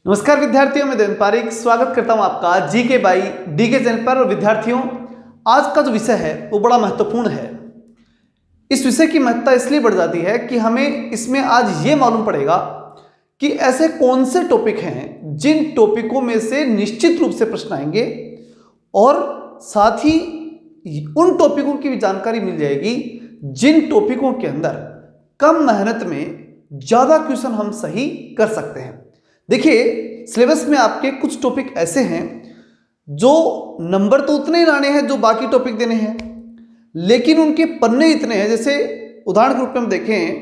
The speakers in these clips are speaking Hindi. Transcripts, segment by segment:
नमस्कार विद्यार्थियों, मैं देवेंद्र पारिक स्वागत करता हूं आपका जीके बाई डीके चैनल पर। और विद्यार्थियों, आज का जो विषय है वो बड़ा महत्वपूर्ण है। इस विषय की महत्ता इसलिए बढ़ जाती है कि हमें इसमें आज ये मालूम पड़ेगा कि ऐसे कौन से टॉपिक हैं जिन टॉपिकों में से निश्चित रूप से प्रश्न आएंगे, और साथ ही उन टॉपिकों की भी जानकारी मिल जाएगी जिन टॉपिकों के अंदर कम मेहनत में ज़्यादा क्वेश्चन हम सही कर सकते हैं। देखिए, सिलेबस में आपके कुछ टॉपिक ऐसे हैं जो नंबर तो उतने ही लाने हैं जो बाकी टॉपिक देने हैं, लेकिन उनके पन्ने इतने हैं। जैसे उदाहरण के रूप में हम देखें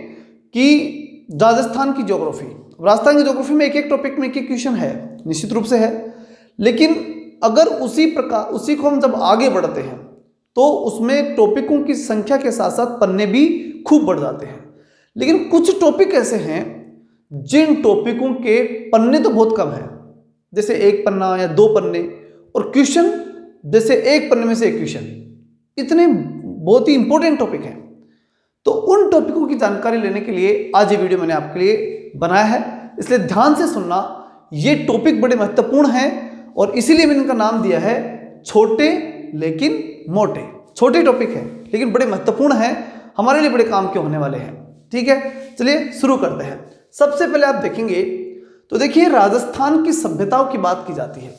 कि राजस्थान की ज्योग्राफी में एक एक टॉपिक में एक एक क्वेश्चन है, निश्चित रूप से है। लेकिन अगर उसी को हम जब आगे बढ़ते हैं तो उसमें टॉपिकों की संख्या के साथ साथ पन्ने भी खूब बढ़ जाते हैं। लेकिन कुछ टॉपिक ऐसे हैं जिन टॉपिकों के पन्ने तो बहुत कम है, जैसे एक पन्ना या दो पन्ने, और क्वेश्चन जैसे एक पन्ने में से एक क्वेश्चन, इतने बहुत ही इंपॉर्टेंट टॉपिक हैं। तो उन टॉपिकों की जानकारी लेने के लिए आज ये वीडियो मैंने आपके लिए बनाया है, इसलिए ध्यान से सुनना। ये टॉपिक बड़े महत्वपूर्ण हैं और इसीलिए मैंने इनका नाम दिया है छोटे लेकिन मोटे। छोटे टॉपिक हैं लेकिन बड़े महत्वपूर्ण हैं, हमारे लिए बड़े काम के होने वाले हैं। ठीक है, चलिए शुरू करते हैं। सबसे पहले आप देखेंगे तो देखिए, राजस्थान की सभ्यताओं की बात की जाती है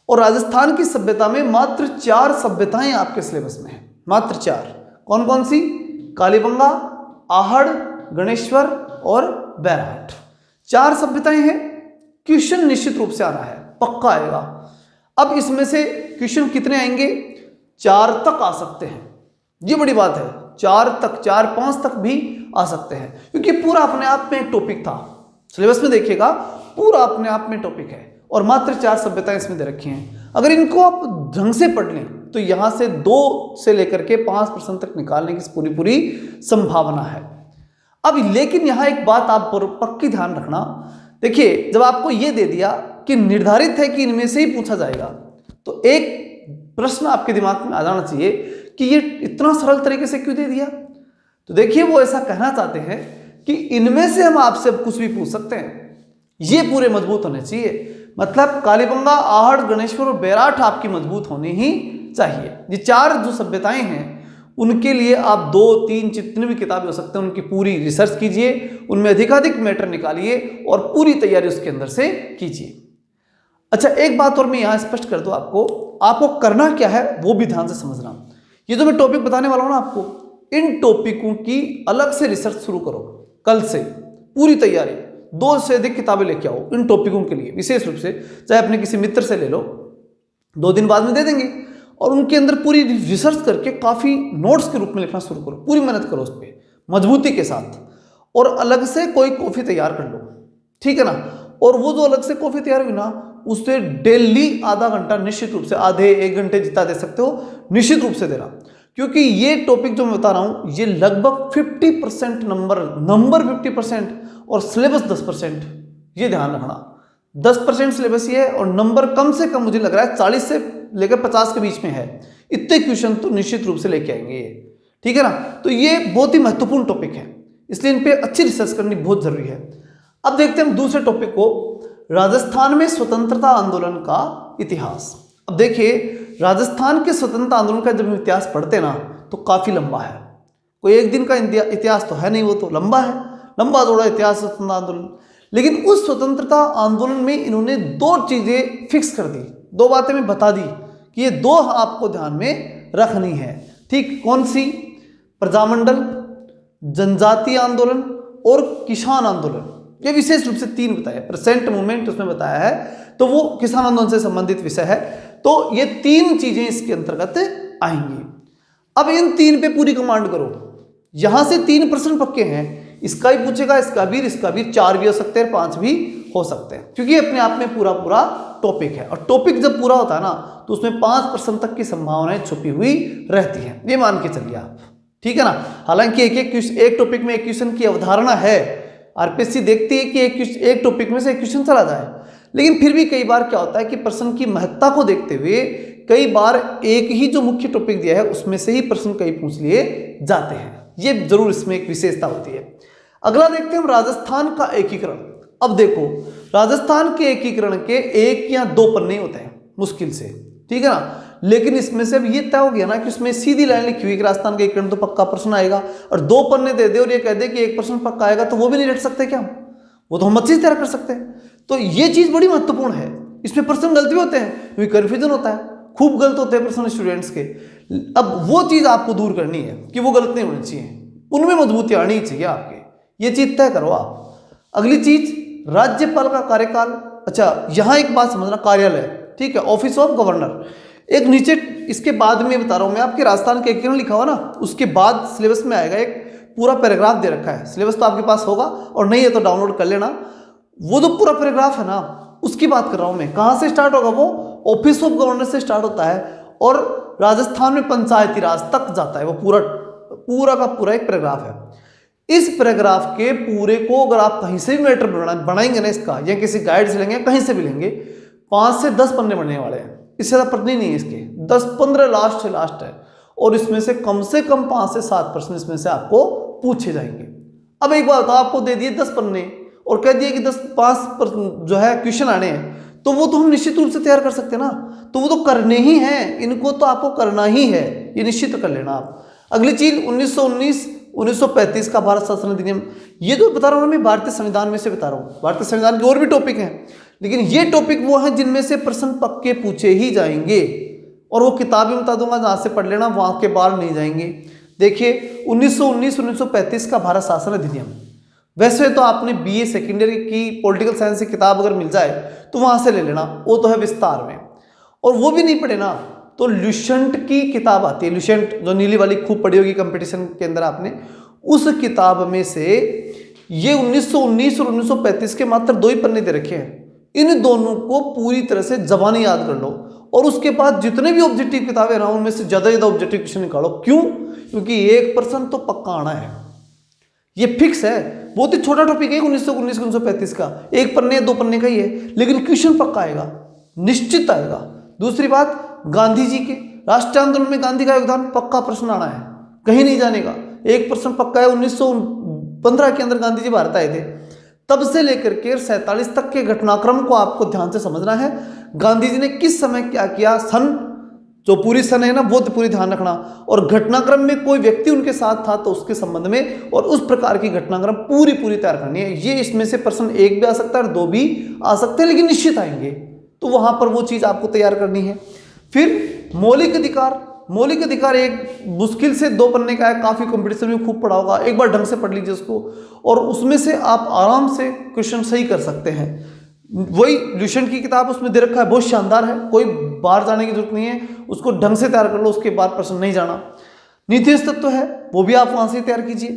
और राजस्थान की सभ्यता में मात्र 4 सभ्यताएं आपके सिलेबस में हैं। मात्र 4। कौन कौन सी? कालीबंगा, आहड़, गणेश्वर और बैराट। 4 सभ्यताएं हैं। क्वेश्चन निश्चित रूप से आना है, पक्का आएगा। अब इसमें से क्वेश्चन कितने आएंगे? 4 तक आ सकते हैं। ये बड़ी बात है, 4 तक, 4, 5 तक भी आ सकते हैं, क्योंकि पूरा अपने आप में एक टॉपिक था। सिलेबस में देखिएगा, पूरा अपने आप में टॉपिक है और मात्र 4 सभ्यताएं इसमें दे रखी हैं। अगर इनको आप ढंग से पढ़ लें तो यहां से 2 से लेकर के 5% तक निकालने की पूरी संभावना है। अब लेकिन यहां एक बात आप पक्की ध्यान रखना। देखिए, जब आपको यह दे दिया कि निर्धारित है कि इनमें से ही पूछा जाएगा, तो एक प्रश्न आपके दिमाग में आ जाना चाहिए कि ये इतना सरल तरीके से क्यों दे दिया। तो देखिए, वो ऐसा कहना चाहते हैं कि इनमें से हम आपसे कुछ भी पूछ सकते हैं, ये पूरे मजबूत होने चाहिए। मतलब कालीबंगा, आहड़, गणेश्वर और बैराट आपकी मजबूत होनी ही चाहिए। ये 4 जो सभ्यताएं हैं उनके लिए आप 2, 3 जितनी भी किताबें हो सकते हैं उनकी पूरी रिसर्च कीजिए, उनमें अधिकाधिक मैटर निकालिए और पूरी तैयारी उसके अंदर से कीजिए। अच्छा, एक बात और मैं यहाँ स्पष्ट कर दूँ आपको करना क्या है वो भी ध्यान से समझना। ये जो मैं टॉपिक बताने वाला हूँ ना आपको, इन टॉपिकों की अलग से रिसर्च शुरू करो। कल से पूरी तैयारी, 2 से अधिक किताबें लेके आओ इन टॉपिकों के लिए विशेष रूप से। चाहे अपने किसी मित्र से ले लो, 2 दिन बाद में दे देंगे, और उनके अंदर पूरी रिसर्च करके काफ़ी नोट्स के रूप में लिखना शुरू करो। पूरी मेहनत करो उस पर मजबूती के साथ, और अलग से कोई कॉपी तैयार कर लो, ठीक है ना। और वो जो अलग से कॉपी तैयार हुई ना, उससे डेली आधा घंटा निश्चित रूप से, आधे 1 घंटे जितना दे सकते हो निश्चित रूप से देना, क्योंकि ये टॉपिक जो मैं बता रहा हूं ये लगभग 50% नंबर 50% और सिलेबस 10%। ये ध्यान रखना, 10% सिलेबस ये है और नंबर कम से कम मुझे लग रहा है 40 से लेकर 50 के बीच में है। इतने क्वेश्चन तो निश्चित रूप से लेके आएंगे ये, ठीक है ना। तो ये बहुत ही महत्वपूर्ण टॉपिक है, इसलिए इन पर अच्छी रिसर्च करनी बहुत जरूरी है। अब देखते हैं हम दूसरे टॉपिक को, राजस्थान में स्वतंत्रता आंदोलन का इतिहास। अब देखिए, राजस्थान के स्वतंत्रता आंदोलन का जब हम इतिहास पढ़ते हैं ना तो काफ़ी लंबा है। कोई एक दिन का इतिहास तो है नहीं, वो तो लंबा है, लंबा चौड़ा इतिहास स्वतंत्रता आंदोलन। लेकिन उस स्वतंत्रता आंदोलन में इन्होंने 2 चीज़ें फिक्स कर दी, 2 बातें मैं बता दी कि ये 2 आपको ध्यान में रखनी है। ठीक, कौन सी? प्रजामंडल, जनजातीय आंदोलन और किसान आंदोलन। ये विशेष रूप से 3 बताया, प्रेजेंट मूवमेंट उसमें बताया है, तो वो किसान आंदोलन से संबंधित विषय है। तो ये 3 चीजें इसके अंतर्गत आएंगी। अब इन 3 पे पूरी कमांड करो। यहां से 3 प्रश्न पक्के हैं, इसका ही पूछेगा, इसका भी, 4 भी हो सकते हैं, 5 भी हो सकते हैं, क्योंकि अपने आप में पूरा टॉपिक है। और टॉपिक जब पूरा होता है ना तो उसमें 5% तक की संभावनाएं छुपी हुई रहती हैं, ये मान के चलिए आप, ठीक है ना। हालांकि एक टॉपिक में एक क्वेश्चन की अवधारणा है, आरपीएससी देखती है कि एक टॉपिक में से एक क्वेश्चन चला जाए, लेकिन फिर भी कई बार क्या होता है कि प्रश्न की महत्ता को देखते हुए कई बार एक ही जो मुख्य टॉपिक दिया है उसमें से ही प्रश्न कई पूछ लिए जाते हैं। ये जरूर इसमें एक विशेषता होती है। अगला देखते हैं हम राजस्थान का एकीकरण। अब देखो, राजस्थान के एकीकरण के 1 या 2 पन्ने होते हैं मुश्किल से, ठीक है ना। लेकिन इसमें से अब ये तय हो गया ना कि उसमें सीधी लाइन लिखी हुई कि राजस्थान का एकीकरण तो पक्का प्रश्न आएगा, और 2 पन्ने दे दे और ये कह दे कि 1 प्रश्न पक्का आएगा, तो वो भी नहीं रट सकते क्या? वो तो हम अच्छी तैयार कर सकते हैं। तो ये चीज बड़ी महत्वपूर्ण है। इसमें प्रश्न गलत भी होते हैं क्योंकि कन्फ्यूजन होता है, खूब गलत होते हैं प्रश्न स्टूडेंट्स के। अब वो चीज आपको दूर करनी है कि वो गलत नहीं होनी चाहिए, उनमें मजबूती आनी चाहिए आपके, ये चीज तय करो आप। अगली चीज, राज्यपाल का कार्यकाल। अच्छा, यहां एक बात समझना, कार्यालय, ठीक है, ऑफिस ऑफ गवर्नर। एक नीचे इसके बाद में बता रहा हूं मैं, आपके राजस्थान के एकीकरण लिखा हुआ ना, उसके बाद सिलेबस में आएगा एक पूरा पैराग्राफ दे रखा है। सिलेबस तो आपके पास होगा, और नहीं है तो डाउनलोड कर लेना। वो जो पूरा पैराग्राफ है ना, उसकी बात कर रहा हूं मैं। कहां से स्टार्ट होगा वो? ऑफिस ऑफ गवर्नर से स्टार्ट होता है और राजस्थान में पंचायती राज तक जाता है। वो पूरा का पूरा एक पैराग्राफ है। इस पैराग्राफ के पूरे को अगर आप कहीं से भी मैटर बनाएंगे ना इसका, या किसी गाइड से लेंगे, कहीं से भी लेंगे, 5 से 10 पन्ने बनने वाले हैं। इससे ज़्यादा पन्ने नहीं है इसके, 10-15 लास्ट से लास्ट है। और इसमें से कम 5 से 7 प्रश्न इसमें से आपको पूछे जाएंगे। अब एक बात, आपको दे दिए 10 पन्ने और कह दिए कि 5 जो है क्वेश्चन आने हैं, तो वो तो हम निश्चित रूप से तैयार कर सकते हैं ना, तो वो तो करने ही हैं, इनको तो आपको करना ही है, ये निश्चित कर लेना आप। अगली चीज, 1919-1935 का भारत शासन अधिनियम। ये जो बता रहा हूँ मैं भारतीय संविधान में से बता रहा हूँ। भारतीय संविधान के और भी टॉपिक हैं, लेकिन ये टॉपिक वो हैं जिनमें से प्रश्न पक्के पूछे ही जाएंगे, और वो किताबें बता दूंगा, जहाँ से पढ़ लेना, वहाँ के बाहर नहीं जाएंगे। देखिए, 1919-1935 का भारत शासन अधिनियम। वैसे तो आपने बीए सेकेंडरी की पॉलिटिकल साइंस की किताब अगर मिल जाए तो वहाँ से ले लेना, वो तो है विस्तार में। और वो भी नहीं पढ़े ना तो ल्यूसेंट की किताब आती है, ल्यूसेंट जो नीली वाली, खूब पढ़ी होगी कंपटीशन के अंदर आपने, उस किताब में से ये 1919 और 1935 के मात्र 2 ही पन्ने दे रखे हैं। इन दोनों को पूरी तरह से ज़बानी याद कर लो, और उसके बाद जितने भी ऑब्जेक्टिव किताबें ना, उनमें से ज़्यादा ऑब्जेक्टिव क्वेश्चन निकालो। क्यों? क्योंकि 1% तो पक्का आना है, ये फिक्स है। बहुत ही छोटा टॉपिक है 1919-1935 का, 1 पन्ने 2 पन्ने का ही है, लेकिन क्वेश्चन पक्का आएगा, निश्चित आएगा। दूसरी बात, गांधी जी के राष्ट्रीय आंदोलन में गांधी का योगदान, पक्का प्रश्न आना है, कहीं नहीं जाने का। 1% पक्का है। 1915 के अंदर गांधी जी भारत आए थे, तब से लेकर के 47 तक के घटनाक्रम को आपको ध्यान से समझना है। गांधी जी ने किस समय क्या किया, सन जो पूरी सन है ना, वो तो पूरी ध्यान रखना, और घटनाक्रम में कोई व्यक्ति उनके साथ था तो उसके संबंध में, और उस प्रकार की घटनाक्रम पूरी तैयार करनी है। ये इसमें से प्रश्न 1 भी आ सकता है और 2 भी आ सकते हैं, लेकिन निश्चित आएंगे, तो वहां पर वो चीज आपको तैयार करनी है। फिर मौलिक अधिकार। मौलिक अधिकार एक मुश्किल से 2 पन्ने का है, काफी कंपटीशन में खूब पढ़ा होगा, एक बार ढंग से पढ़ लीजिए उसको, और उसमें से आप आराम से क्वेश्चन सही कर सकते हैं। वही ल्यूसेंट की किताब उसमें दे रखा है, बहुत शानदार है, कोई बाहर जाने की जरूरत नहीं है, उसको ढंग से तैयार कर लो, उसके बाद प्रश्न नहीं जाना। नीति तत्व है, वो भी आप वहां से तैयार कीजिए।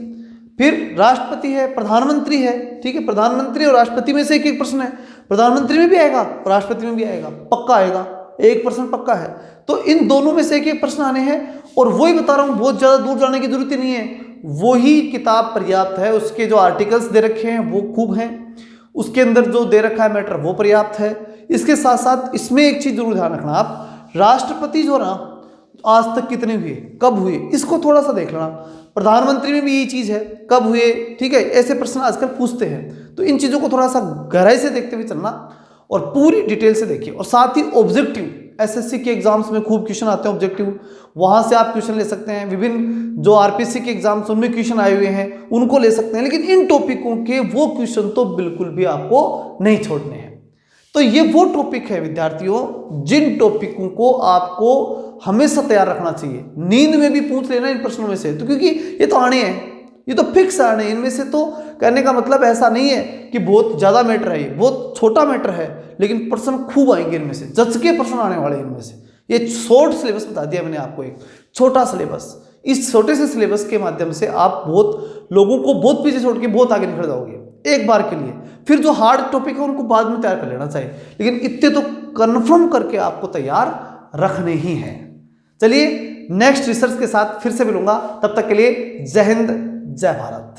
फिर राष्ट्रपति है, प्रधानमंत्री है, ठीक है, प्रधानमंत्री और राष्ट्रपति में से एक प्रश्न है, प्रधानमंत्री में भी आएगा और राष्ट्रपति में भी आएगा, पक्का आएगा, 1% पक्का है। तो इन दोनों में से एक प्रश्न आने हैं, और वही बता रहा हूं, बहुत ज्यादा दूर जाने की जरूरत ही नहीं है, वही किताब पर्याप्त है। उसके जो आर्टिकल्स दे रखे हैं वो खूब हैं, उसके अंदर जो दे रखा है मैटर वो पर्याप्त है। इसके साथ साथ इसमें एक चीज जरूर ध्यान रखना, आप राष्ट्रपति जो ना आज तक कितने हुए, कब हुए, इसको थोड़ा सा देख लेना। प्रधानमंत्री में भी यही चीज है, कब हुए, ठीक है, ऐसे प्रश्न आजकल पूछते हैं, तो इन चीजों को थोड़ा सा गहराई से देखते हुए चलना और पूरी डिटेल से देखिए। और साथ ही ऑब्जेक्टिव, एसएससी के एग्जाम्स में खूब क्वेश्चन आते हैं ऑब्जेक्टिव, वहां से आप क्वेश्चन ले सकते हैं। विभिन्न जो आरपीसी के एग्जाम्स उनमें क्वेश्चन आए हुए हैं, उनको ले सकते हैं, लेकिन इन टॉपिकों के वो क्वेश्चन तो बिल्कुल भी आपको नहीं छोड़ने हैं। तो ये वो टॉपिक है विद्यार्थियों, जिन टॉपिकों को आपको हमेशा तैयार रखना चाहिए। नींद में भी पूछ लेना इन प्रश्नों में से, तो क्योंकि ये तो आने हैं, ये तो फिक्स आने हैं, इनमें से तो कहने का मतलब ऐसा नहीं है कि बहुत ज्यादा मैटर है, ये बहुत छोटा मैटर है, लेकिन प्रश्न खूब आएंगे इनमें से, जज के प्रश्न आने वाले हैं इनमें से। ये शॉर्ट सिलेबस बता दिया मैंने आपको, एक छोटा सिलेबस। इस छोटे से सिलेबस के माध्यम से आप बहुत लोगों को बहुत पीछे छोड़ के बहुत आगे निकल जाओगे एक बार के लिए। फिर जो हार्ड टॉपिक है उनको बाद में तैयार कर लेना चाहिए, लेकिन इतने तो कंफर्म करके आपको तैयार रखने ही हैं। चलिए नेक्स्ट रिसर्च के साथ फिर से मिलूंगा, तब तक के लिए जय हिंद जय भारत।